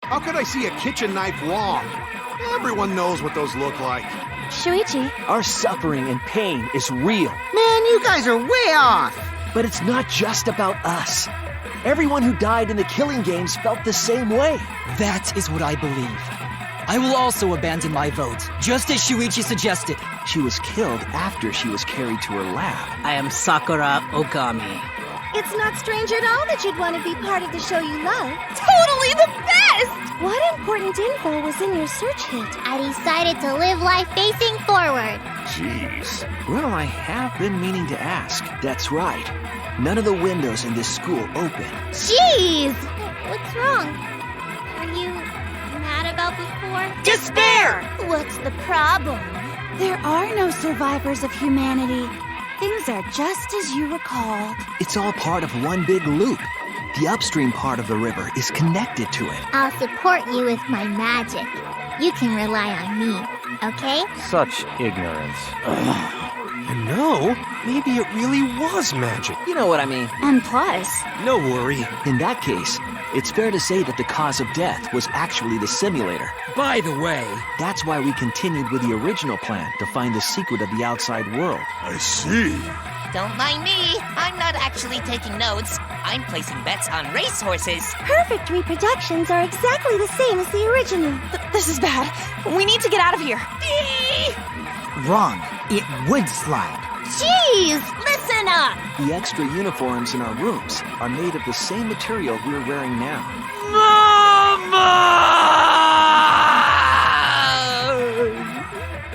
How could I see a kitchen knife wrong? Everyone knows what those look like. Shuichi, Our suffering and pain is real. Man, you guys are way off! But it's not just about us. Everyone who died in the Killing Games felt the same way. That is what I believe. I will also abandon my vote, just as Shuichi suggested. She was killed after she was carried to her lab. I am Sakura Okami. it's not strange at all that you'd want to be part of the show you love. Totally the best! What important info was in your search hit? I decided to live life facing forward. Jeez. Well, I have been meaning to ask. That's right. None of the windows in this school open. Jeez! What's wrong? Are you mad about before? Despair! What's the problem? There are no survivors of humanity. Things are just as you recalled. It's all part of one big loop. The upstream part of the river is connected to it. I'll support you with my magic. You can rely on me, okay? Such ignorance. No, maybe it really was magic. You know what I mean. And plus, No worry. In that case, it's fair to say that the cause of death was actually the simulator. By the way, That's why we continued with the original plan to find the secret of the outside world. I see. Don't mind me. I'm not actually taking notes. I'm placing bets on racehorses. perfect reproductions are exactly the same as the original. This is bad. We need to get out of here. Wrong. It would slide. Jeez! Listen up! The extra uniforms in our rooms are made of the same material we're wearing now.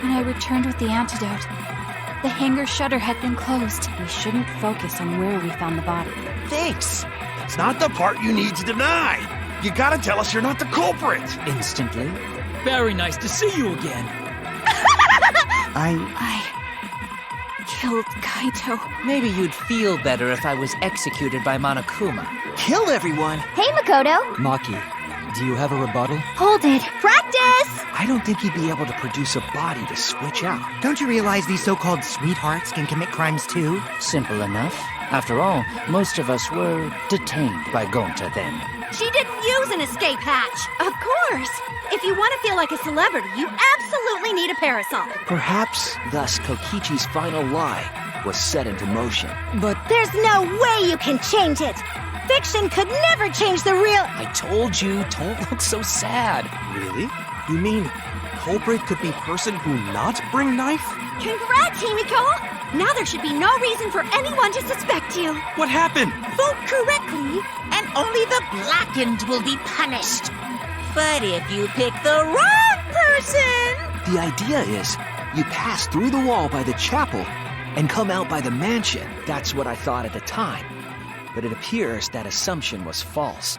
When I returned with the antidote, the hangar shutter had been closed. We shouldn't focus on where we found the body. Thanks. That's not the part you need to deny. You gotta tell us you're not the culprit. instantly. Very nice to see you again. I killed Kaito. Maybe you'd feel better if I was executed by Monokuma. Kill everyone! Hey, Makoto. Maki, do you have a rebuttal? Hold it. Practice! I don't think he'd be able to produce a body to switch out. Don't you realize these so-called sweethearts can commit crimes too? Simple enough. After all, most of us were detained by Gonta then. She didn't use an escape hatch. Of course. If you want to feel like a celebrity, you absolutely need a parasol. Perhaps thus Kokichi's final lie was set into motion. But There's no way you can change it. Fiction could never change the real. I told you, don't look so sad. Really? You mean culprit could be person who not bring knife? Congrats, Himiko! Now there should be no reason for anyone to suspect you. What happened? Vote correctly, and only the blackened will be punished. But if you pick the wrong person... The idea is you pass through the wall by the chapel and come out by the mansion. That's what I thought at the time. But it appears that assumption was false.